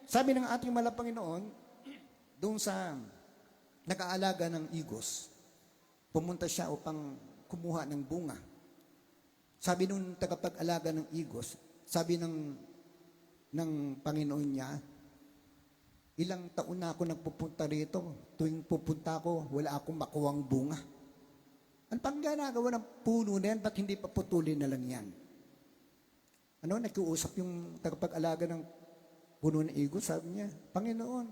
Sabi ng ating mahal na Panginoon, doon sa nag-aalaga ng igos, pumunta siya upang kumuha ng bunga. Sabi nung tagapag-alaga ng igos, sabi ng Panginoon niya, ilang taon na ako nagpupunta rito. Tuwing pupunta ako, wala akong makuwang bunga. Ang pang ginagawa ng puno na yan, ba't hindi pa putulin na lang yan? Nakiusap yung tagapag-alaga ng puno ng igos, sabi niya, Panginoon,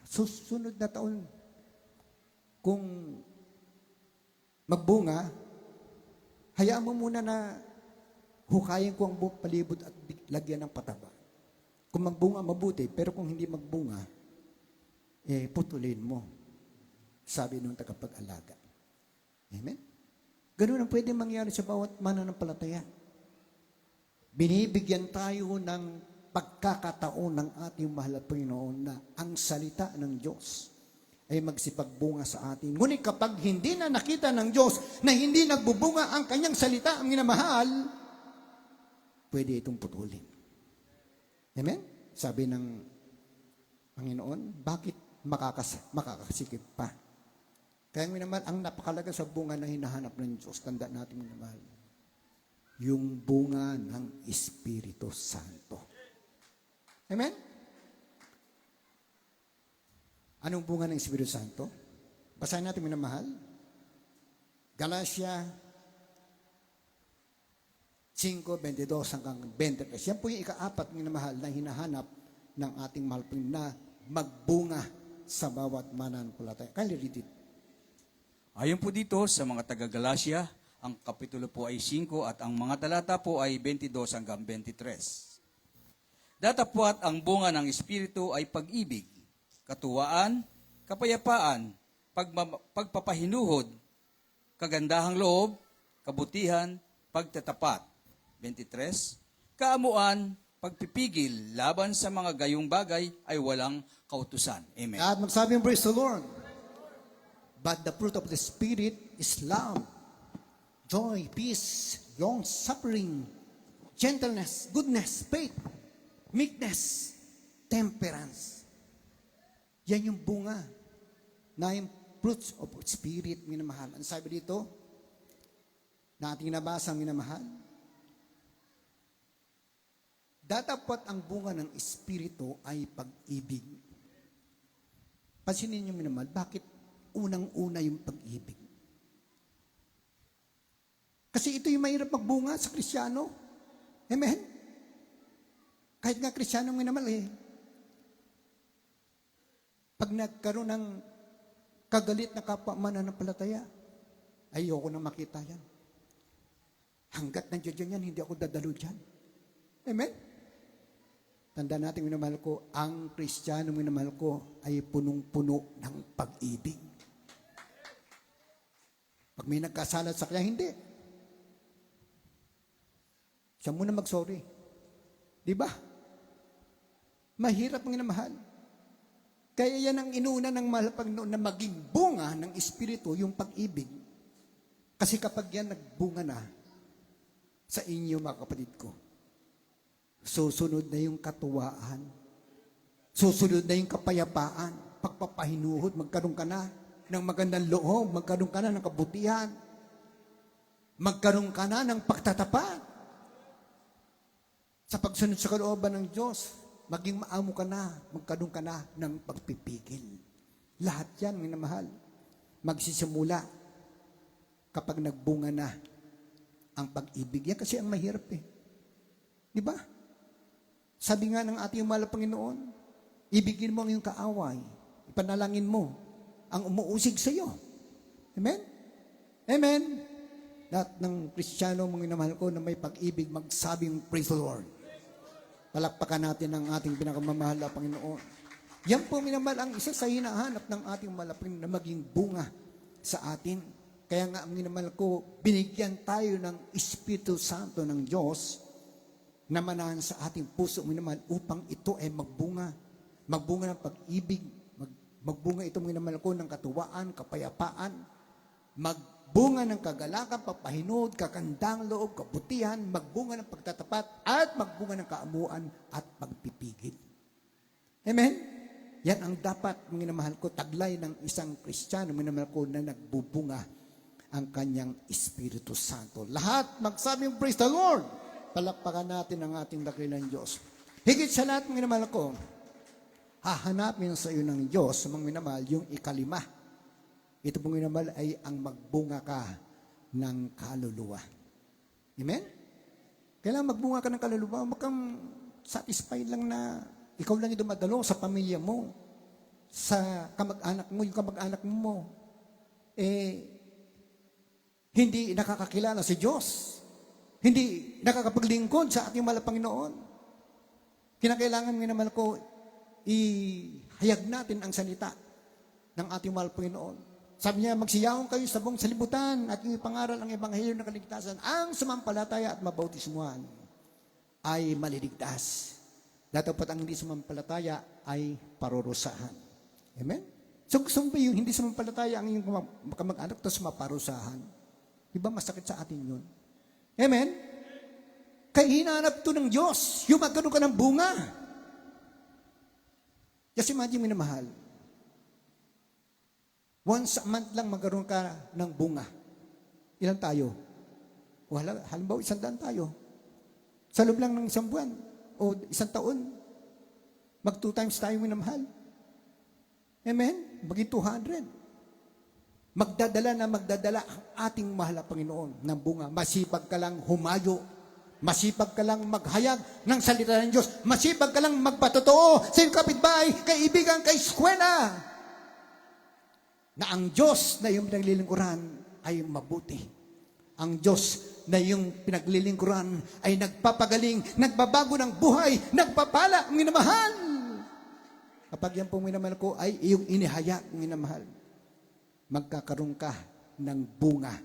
susunod na taon, kung magbunga, hayaan mo muna na hukayin ko ang buong palibot at lagyan ng pataba. Kung magbunga, mabuti. Pero kung hindi magbunga, putulin mo. Sabi nung tagapag-alaga. Amen? Ganun ang pwede mangyari sa bawat mananampalataya. Binibigyan tayo ng pagkakataon ng ating mahal at Panginoon na ang salita ng Diyos ay magsipagbunga sa atin. Ngunit kapag hindi na nakita ng Diyos na hindi nagbubunga ang kanyang salita, ang minamahal, pwede itong putulin. Amen? Sabi ng Panginoon, bakit makakasikip pa? Kaya minamahal, ang napakalaga sa bunga na hinahanap ng Diyos, tanda natin minamahal, yung bunga ng Espiritu Santo. Amen? Anong bunga ng Espiritu Santo? Basahin natin minamahal. Galatia 5:22 hanggang 23. Yan po yung ika-4 minamahal na hinahanap ng ating mahal na magbunga sa bawat mananampalataya. Can you read it? Ayon po dito sa mga taga-Galacia, ang kapitulo po ay 5 at ang mga talata po ay 22 hanggang 23. Datapwat ang bunga ng Espiritu ay pag-ibig, katuwaan, kapayapaan, pagpapahinuhod, kagandahang loob, kabutihan, pagtatapat. 23. Kaamuan, pagpipigil laban sa mga gayong bagay ay walang kautusan. Amen. At magsabing praise the Lord. But the fruit of the Spirit is love, joy, peace, long-suffering, gentleness, goodness, faith, meekness, temperance. Yan yung bunga na yung fruits of Spirit, minamahal. Ang sabi dito, na ating nabasa, minamahal, datapwat ang bunga ng Espiritu ay pag-ibig. Pansinin niyo, minamahal, bakit unang-una yung pag-ibig? Kasi ito yung mahirap magbunga sa Kristiyano. Amen? Kahit nga Kristiyano minamahal pag nagkaroon ng kagalit na kapwa mananampalataya, ayoko nang makita yan. Hanggat nandiyan yan, hindi ako dadalo dyan. Amen? Tandaan natin, minamahal ko, ang Kristiyano, minamahal ko, ay punong-puno ng pag-ibig. Pag may nagkasala sa kanya, hindi. Siya muna mag-sorry. Di ba? Mahirap, minamahal. Kaya yan ang inuna ng mahal Panginoon na maging bunga ng Espiritu, yung pag-ibig. Kasi kapag yan nagbunga na sa inyo, mga kapatid ko, susunod na yung katuwaan, susunod na yung kapayapaan, pagpapahinuhod, magkaroon ka na ng magandang loob, magkaroon ka na ng kabutihan, magkaroon ka na ng pagtatapat. Sa pagsunod sa kalooban ng Diyos, maging maamo ka na, magkaroon ka na ng pagpipigil. Lahat yan, minamahal, magsisimula kapag nagbunga na ang pag-ibig. Yan kasi ang mahirap Di ba? Sabi nga ng ating mahal na Panginoon, ibigin mo ang iyong kaaway, ipanalangin mo ang umuusig sa iyo. Amen? Amen? Lahat ng Kristiyano, mga minamahal ko, na may pag-ibig, magsabing praise the Lord. Palakpakan natin ang ating pinakamamahal na Panginoon. Yan po, minamahal, ang isa sa hinahanap ng ating mahal na maging bunga sa atin. Kaya nga, minamahal ko, binigyan tayo ng Espiritu Santo ng Diyos na manahan sa ating puso, minamahal, upang ito ay magbunga. Magbunga ng pag-ibig. Magbunga ito, minamahal ko, ng katuwaan, kapayapaan. Magbunga ng kagalakan, papahinod, kakandang loob, kabutihan, magbunga ng pagtatapat, at magbunga ng kaamuan at pagpipigil. Amen? Yan ang dapat, minamahal ko, taglay ng isang Kristiyano, minamahal ko, na nagbubunga ang kanyang Espiritu Santo. Lahat magsabing praise the Lord. Palakpakan natin ang ating dakilang Diyos. Higit sa lahat, mga minamahal ko, hahanapin sa iyo ng Diyos, mga minamahal, yung ikalima. Ito pong minamahal ay ang magbunga ka ng kaluluwa. Amen? Kailangan magbunga ka ng kaluluwa. Huwag kang satisfied lang na ikaw lang yung dumadalo sa pamilya mo, sa kamag-anak mo, yung kamag-anak mo, hindi nakakakilala si Diyos. Hindi nakakapaglingkod sa ating mahal na Panginoon. Kinakailangan minamahal ko, ihayag natin ang salita ng ating mahal na Panginoon. Sabi niya, magsiyaong kayo sa buong salibutan at yung ipangaral ang ebanghelyo ng kaligtasan. Ang sumampalataya at mabautismuhan ay maliligtas. Datapat ang hindi sumampalataya ay parurusahan. Amen? So gusto mo ba yung hindi sumampalataya ang iyong kamag-anak tapos maparusahan? Diba masakit sa atin yun? Amen? Kaya hinahanap ito ng Diyos. Yung magkaroon ka ng bunga. Just imagine, minamahal. Once a month lang magkaroon ka ng bunga. Ilan tayo? Halimbawa, 100 tayo. Sa loob lang ng isang buwan o isang taon, mag 2 times tayo minamahal. Amen? Maging 200. Magdadala ang ating mahal na Panginoon ng bunga. Masipag ka lang humayo. Masipag ka lang maghayag ng salita ng Diyos. Masipag ka lang magpatotoo sa iyong kapitbahay, kaibigan, eskwela. Na ang Diyos na iyong pinaglilingkuran ay mabuti. Ang Diyos na iyong pinaglilingkuran ay nagpapagaling, nagbabago ng buhay, nagpapala, minamahal. Kapag yan pong minamahal ko ay iyong inihayag, minamahal, magkakaroon ka ng bunga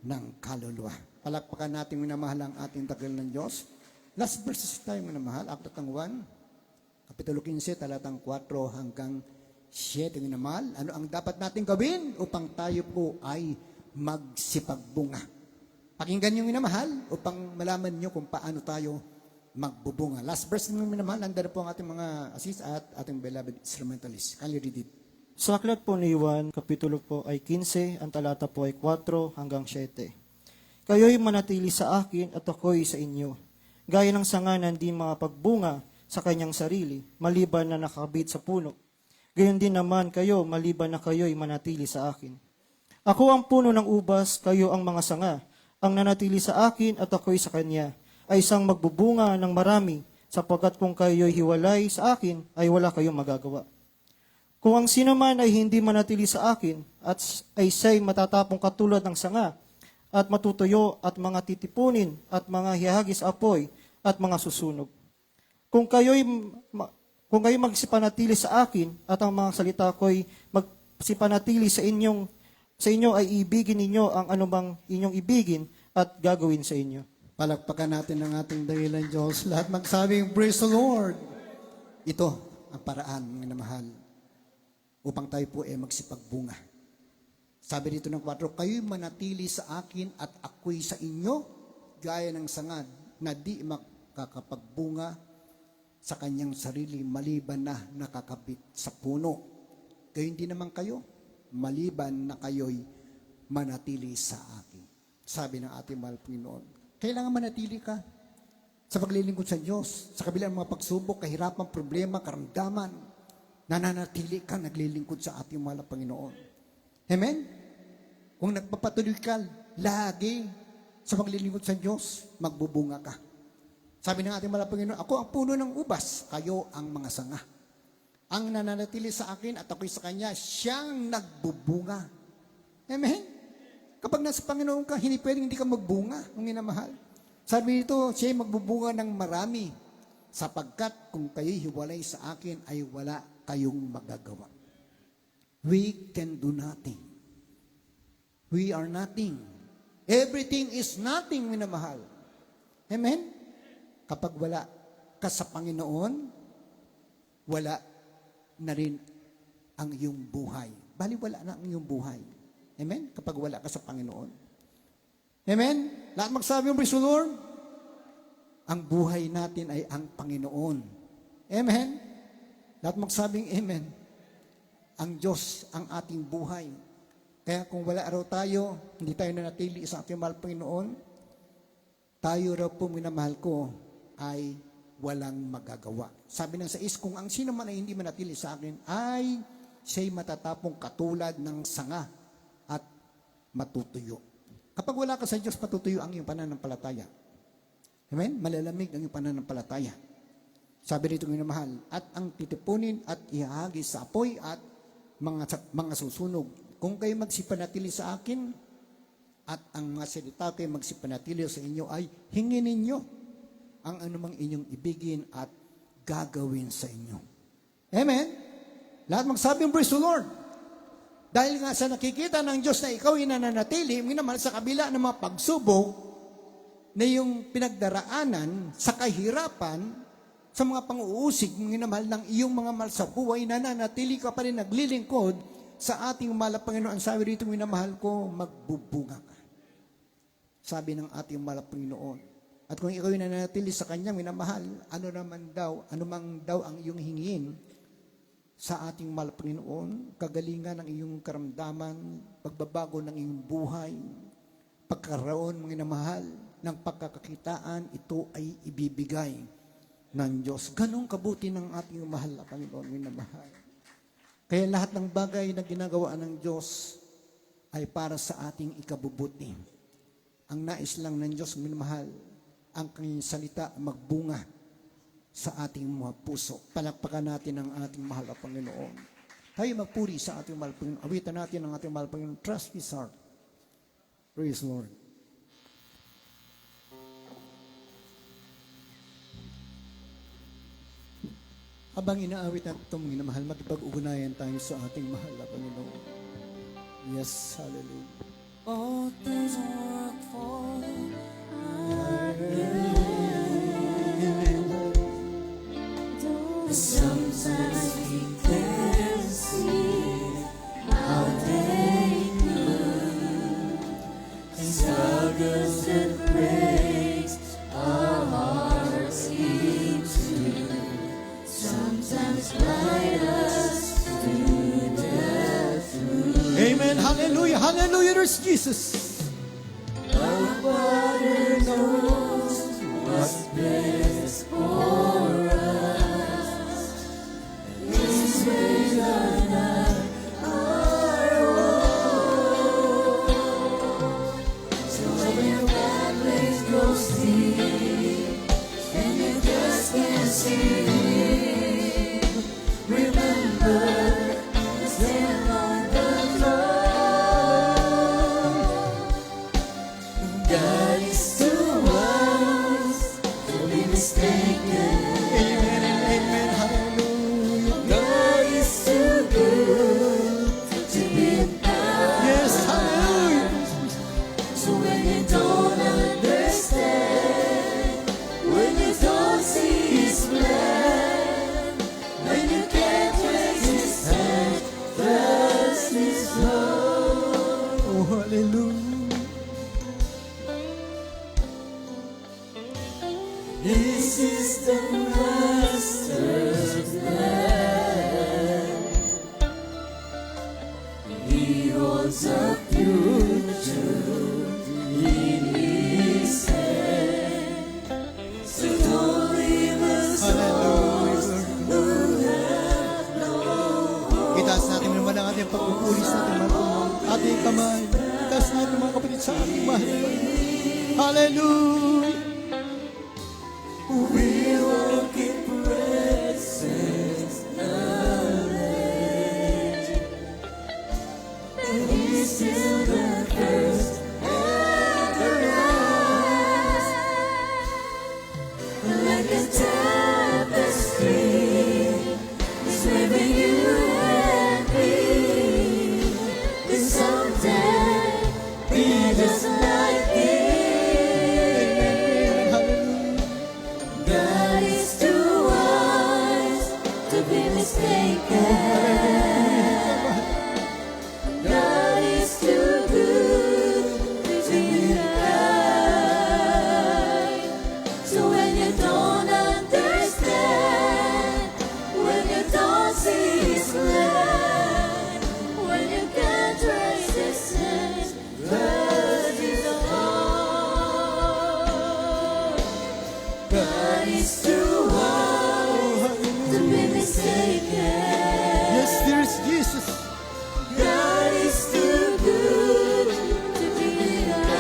ng kaluluwa. Palakpakan natin minamahal ang ating takil ng Diyos. Last verses tayo minamahal, Aklat ng 1, Kapitulo 15, talatang 4 hanggang 7 minamahal. Ano ang dapat natin gawin upang tayo po ay magsipagbunga? Pakinggan yung minamahal upang malaman nyo kung paano tayo magbubunga. Last verse ng minamahal, nandun po ang ating mga assist at ating beloved instrumentalist. Can you read it? Sa aklat po ni Juan, kapitulo po ay 15, ang talata po ay 4 hanggang 7. Kayo'y manatili sa akin at ako'y sa inyo. Gaya ng sanga na hindi makapagbunga sa kanyang sarili, maliban na nakabit sa puno. Gayon din naman kayo, maliban na kayo'y manatili sa akin. Ako ang puno ng ubas, kayo ang mga sanga. Ang nanatili sa akin at ako'y sa kanya, ay isang magbubunga ng marami, sapagkat kung kayo'y hiwalay sa akin, ay wala kayong magagawa. Kung ang sino man ay hindi manatili sa akin, at ay siya'y matatapong katulad ng sanga, at matutuyo at mga titipunin, at mga hihagis apoy, at mga susunog. Kung kayo'y magsipanatili sa akin at ang mga salita ko'y magsipanatili sa inyo ay ibigin ninyo ang anumang inyong ibigin at gagawin sa inyo. Palakpakan natin ang ating dakilang Diyos. Lahat magsabing, praise the Lord. Ito ang paraan, mga mahal, upang tayo po ay magsipagbunga. Sabi dito ng 4, kayo'y manatili sa akin at ako'y sa inyo, gaya ng sangad na di makakapagbunga sa kanyang sarili maliban na nakakabit sa puno. Gayon din naman kayo, maliban na kayo'y manatili sa akin. Sabi ng ating mahal Panginoon, kailangan manatili ka sa paglilingkod sa Diyos, sa kabila ng mga pagsubok, kahirapan, problema, karamdaman, nananatili ka, naglilingkod sa ating mahal Panginoon. Amen? Kung nagpapatuloy ka lagi sa paglilingkod sa Diyos, magbubunga ka. Sabi ng ating mahal Panginoon, ako ang puno ng ubas, kayo ang mga sanga. Ang nananatili sa akin at ako'y sa Kanya, siyang nagbubunga. Amen? Kapag nasa Panginoon ka, hindi pwedeng hindi ka magbunga, ang minamahal. Sabi nito, siya'y magbubunga ng marami, sapagkat kung kayo'y hiwalay sa akin, ay wala kayong magagawa. We can do nothing. We are nothing. Everything is nothing, minamahal. Amen? Kapag wala ka sa Panginoon, wala na rin ang iyong buhay. Bali, wala na ang iyong buhay. Amen? Kapag wala ka sa Panginoon. Amen? Lahat magsabi yung praise the Lord. Ang buhay natin ay ang Panginoon. Amen? Lahat magsabing amen. Ang Diyos ang ating buhay. Kaya kung wala raw tayo, hindi tayo nanatili sa ating mahal Panginoon, tayo raw po, minamahal ko, ay walang magagawa. Sabi ng 6, kung ang sino man ay hindi manatili sa akin, ay siya'y matatapong katulad ng sanga at matutuyo. Kapag wala ka sa Diyos, matutuyo ang iyong pananampalataya. Amen? Malalamig ang iyong pananampalataya. Sabi rito minamahal, at ang titipunin at ihahagis sa apoy at mga susunog. Kung kayo magsipanatili sa akin, at ang mga salita kayo magsipanatili sa inyo, ay hingin ninyo ang anumang inyong ibigin at gagawin sa inyo. Amen? Lahat magsabing, praise the Lord. Dahil nga sa nakikita ng Diyos na ikaw ay nananatili, minamahal sa kabila ng mga pagsubok na yung pinagdaraanan sa kahirapan, sa mga pang-uusig, minamahal ng iyong mga mahal sa buhay, nananatili ka pa rin naglilingkod sa ating mahal na Panginoon. Sabi rito, minamahal ko, magbubunga ka. Sabi ng ating mahal na Panginoon. At kung ikaw ay nananatili sa Kanya, minamahal, ano mang daw ang iyong hingin sa ating mahal na Panginoon, kagalingan ng iyong karamdaman, pagbabago ng iyong buhay, pagkaroon, minamahal, ng pagkakakitaan, ito ay ibibigay ng Diyos. Ganong kabuti ng ating mahal na Panginoon, minamahal. Kaya lahat ng bagay na ginagawa ng Diyos ay para sa ating ikabubuti. Ang nais lang ng Diyos, minamahal, ang kanyang salita magbunga sa ating mga puso. Palakpakan natin ang ating mahal na Panginoon. Tayo magpuri sa ating mahal na Panginoon. Awitan natin ang ating mahal na Panginoon. Trust His heart. Praise the Lord. Habang inaawit natin itong minamahal, makipag-ugnayan tayo sa ating mahal na Panginoon. Yes, hallelujah. All things work for sometimes we can't see how they could. Struggles that breaks our hearts into. Sometimes guide us through the truth. Amen, hallelujah, hallelujah, there's Jesus. The water knows what's best for us. His ways are not our own. So when your bad place goes deep and you just can't see, remember to stand on the throne. God is too wise to be mistaken. Amen and amen, hallelujah. God is too good to be bad. Yes, hallelujah. So when you don't understand, when you don't see His plan, when you can't trace His hand, trust His love. Oh, hallelujah. This is the Master's plan. He holds a future in His hand. So don't leave us those who have no hope. Itaas natin naman ang ating pagpupulis natin, mahal Panginoon. Ating kamay. Itaas natin mga kapatid sa ating mahal na Panginoon. Hallelujah. We walk in presence knowledge, and He's still the first and the last. Like a tapestry, it's weaving you and me. And someday be just like Him. God is too wise to be mistaken. God is too good to be kind. So when you don't understand, when you don't see His plan, when you can't trace His is too wise to be mistaken. Yes, dearest Jesus. God is too good to be denied.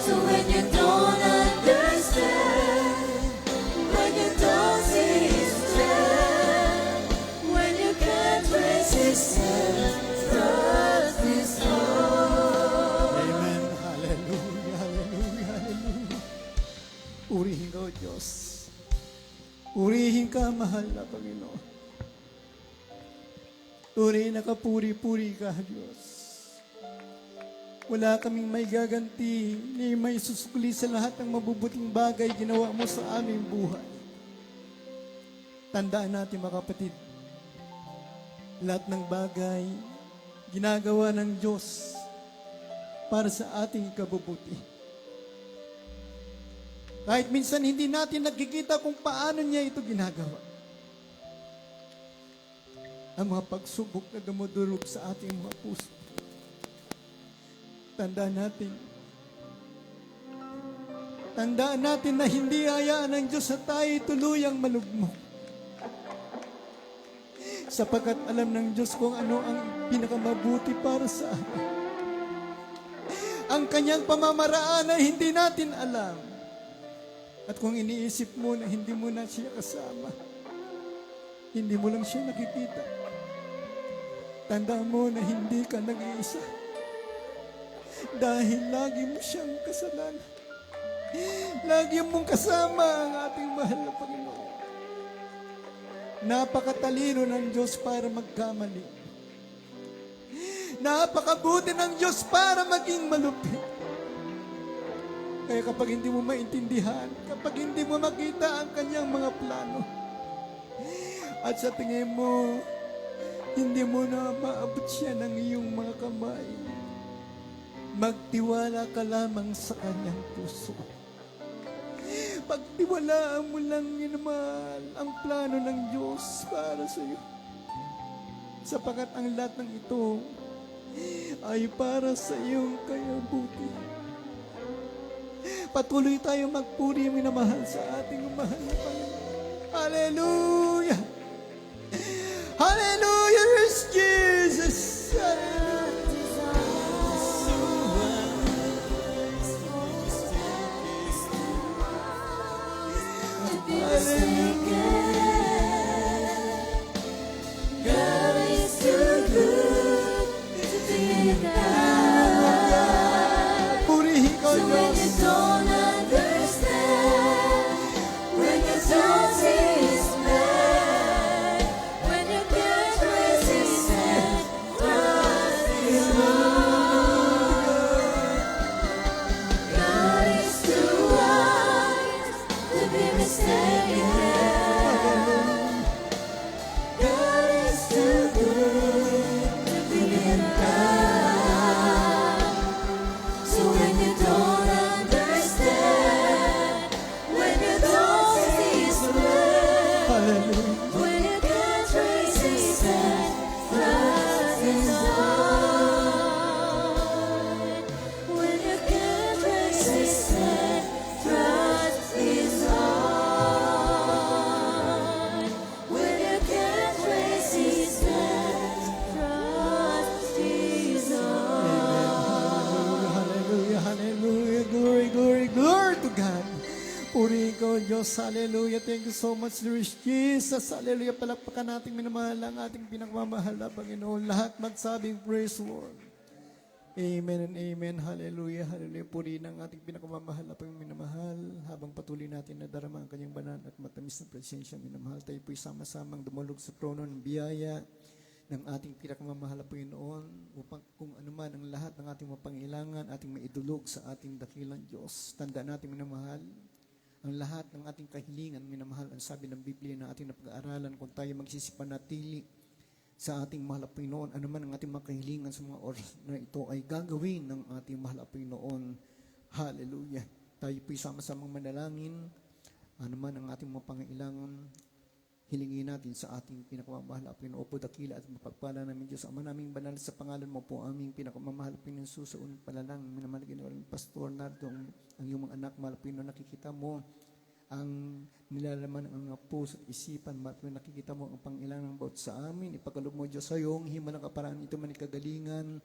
So when you don't understand, when you don't see His strength, when you can't trace His hand, trust His Lord. Amen. Hallelujah, hallelujah, hallelujah. Purihin ka, O Diyos. Purihin ka, mahal na Panginoon. Tunay na kapuri-puri ka, Diyos. Wala kaming may gaganti, ni may susukli sa lahat ng mabubuting bagay ginawa mo sa aming buhay. Tandaan natin, mga kapatid, lahat ng bagay ginagawa ng Diyos para sa ating kabubuti. Kahit minsan hindi natin nakikita kung paano niya ito ginagawa. Ang mga pagsubok na dumudurog sa ating mga puso. Tandaan natin na hindi hayaan ng Diyos na tayo tuluyang malugmok. Sapagkat alam ng Diyos kung ano ang pinakamabuti para sa atin. Ang kanyang pamamaraan ay hindi natin alam. At kung iniisip mo na hindi mo na siya kasama, hindi mo lang siya nakikita. Tandaan mo na hindi ka nag-iisa. Dahil lagi mo siyang kasalanan. Lagi mong kasama ang ating mahal na Panginoon. Napakatalino ng Diyos para magkamali. Napakabuti ng Diyos para maging malupit. Kaya kapag hindi mo maintindihan, kapag hindi mo makita ang kanyang mga plano, at sa tingin mo, hindi mo na maabot siya ng iyong mga kamay, magtiwala ka lamang sa kanyang puso. Pagtiwalaan mo lang naman ang plano ng Diyos para sa iyo. Sapagat ang lahat ng ito ay para sa iyong kayabuti. Patuloy tayo magpuri, minamahal sa ating mahal na Panginoon. Hallelujah! Hallelujah, is Jesus! God is too good to be denied. Purihin ko, So when you Diyos. don't understand, when you don't see His plan, when you can't trace His hand, trust His Lord. God is too wise to be mistaken. God is too good to be denied. So when you don't understand, when you don't see His plan, Hallelujah. when you can't trace His hand, trust His Lord. When you can't trace His hand, trust His Lord. When you can't trace His hand, trust His Lord. Hallelujah, hallelujah. Glory, glory, glory to God. Purihin ko, Diyos. Hallelujah. Thank you so much, Lord Jesus. Hallelujah. Palakpakan nating minamahal ang ating pinagmamahal na Panginoon. Lahat magsabing praise Lord. Amen and amen. Hallelujah. Hallelujah. Purihin ang ating pinagmamahal na Panginoon minamahal. Habang patuloy natin na darama ang kanyang banal at matamis na presensya minamahal, tayo po'y sama-samang dumulog sa trono ng biyaya ng ating pinakamamahal na Panginoon upang kung anuman ang lahat ng ating mapangailangan, ating maidulog sa ating dakilang Diyos. Tandaan natin minamahal, ang lahat ng ating kahilingan, minamahal, ang sabi ng Biblia na ating napag-aaralan, kung tayo magsisipanatili sa ating mahal na Panginoon, anuman ang ating mga kahilingan sa mga oras na ito ay gagawin ng ating mahal na Panginoon. Hallelujah. Tayo po'y sama-samang manalangin, anuman ang ating mga pangailangan, Hilingin natin sa ating pinakamamahal na Panginoon po dakila at mapagpala namin Diyos. Ama naming banal sa pangalan mo po aming pinakamamahal na Panginoon Jesus sa unang palalang minamahal ginawalang pastor narito ang iyong mga anak mahal Panginoon nakikita mo ang nilalaman ng mga puso at isipan mahal Panginoon nakikita mo ang pangilangan bawat sa amin ipagkaloob mo Diyos sa iyong himalang kaparaan ito man ikagalingan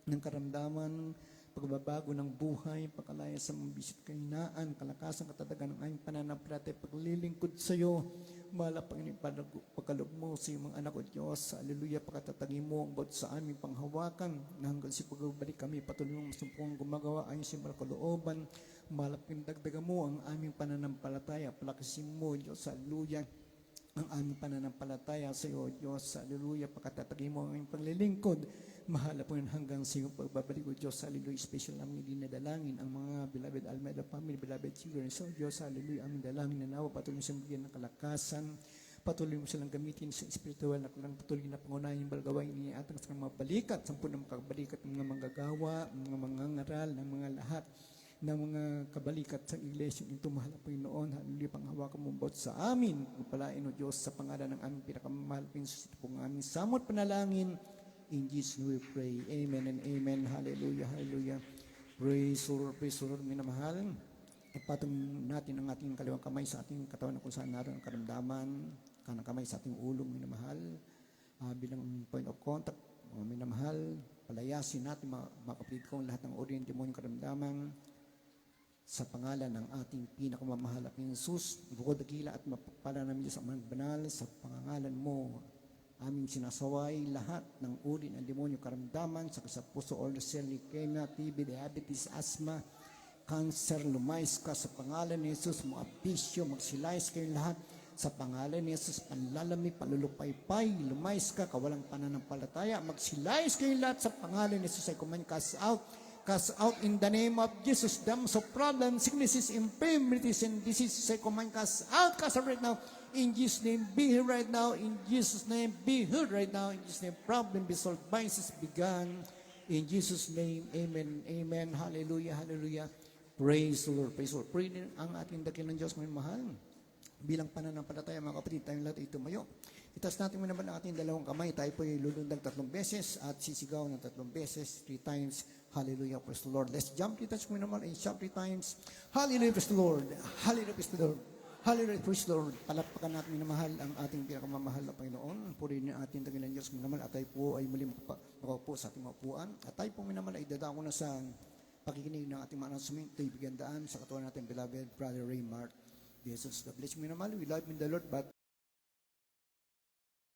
ng karamdaman pagbabago ng buhay, pagkalaya sa mga bisit kahinaan, kalakasan, katatagan ng aming pananampalataya, paglilingkod sa iyo, mahal Panginoon, pagkaloob mo sa iyong mga anak o Diyos, haleluya, pagkatatagin mo ang bawat sa aming panghawakan, na hanggang sa pagbalik kami, patuloy mong masumpong gumagawa, ayon sa mga kalooban, mahal Panginoon, dagdagan mo ang aming pananampalataya, palakasin mo, Diyos, haleluya, ang aming pananampalataya sa iyo, Diyos, haleluya, pagkatatagin mo ang aming panglilingkod, mahal po yun hanggang sa iyong pagbabalik o Diyos, hallelujah, special namin dinadalangin ang mga beloved Almeida family, beloved children, so Diyos, hallelujah, aming dalangin na nawa, patuloy sa bigyan ng kalakasan, patuloy mo silang gamitin sa spiritual na kulang, patuloy na pangunahin yung balgawain niya at ang mga balikat, sampu ng makabalikat ng mga manggagawa, mga mangangaral, ng mga lahat, ng mga kabalikat sa iglesia ito, mahal po yung noon, hallelujah, panghawakan mo bawat sa amin, pagpalain o Diyos, sa pangalan ng aming pinakamamahal, pinsusit po ng aming samot panalangin. In Jesus' name we pray. Amen and amen. Hallelujah, hallelujah. Praise the Lord, minamahal. Ipatong natin ang ating kaliwang kamay sa ating katawan kung saan naroon ang karamdaman, kanang kamay sa ating ulo, minamahal. Bilang point of contact, mga minamahal, palayasin natin, mga kapatid kong lahat ng uri ng demonyong karamdaman sa pangalan ng ating pinakamamahal na Jesus, bukod dakila at mapagpala namin Diyos ang mga banal sa pangalan mo. Aming sinasaway lahat ng uri ng demonyo karamdaman sa kasapuso, order cell, leukemia, TB, diabetes, asthma, cancer, lumayas ka sa pangalan ni Jesus, mga bisyo, magsilayas kayo lahat sa pangalan ni Jesus, panlalami, palulupaypay, lumayas ka, kawalang pananampalataya, magsilayas kayo lahat sa pangalan ni Jesus, ay kumain, cast out in the name of Jesus, damns of problems, sicknesses, infirmities, and diseases, ay kumain, cast out right now. In Jesus' name, be here right now. In Jesus' name, be heard right now. In Jesus' name, problem be solved, vices begun. In Jesus' name, amen, amen. Hallelujah, hallelujah. Praise the Lord, praise the Lord. Pray din ang ating dakilang Diyos, mga mahal. Bilang pananampalataya, mga kapatid, tayong lahat ay tumayo. Itas natin mo naman ang ating dalawang kamay. Tayo po ay lulundag 3 beses at sisigaw ng 3 beses, 3 times. Hallelujah, praise the Lord. Let's jump, itas mo naman and shout 3 times. Hallelujah, praise the Lord. Hallelujah, praise the Lord. Hallelujah, praise the Lord. Palakpakan natin minamahal ang ating pinakamamahal na Panginoon. Purihin ang ating dakilang Diyos minamahal at tayo po ay muli makaupo sa ating maupuan. At tayo po minamahal ay dadako na sa pakikinig ng ating mga announcement. Ito'y bigyan daan sa katawan natin, beloved Brother Raymart. Jesus, God bless you minamahal. We love you in the Lord, but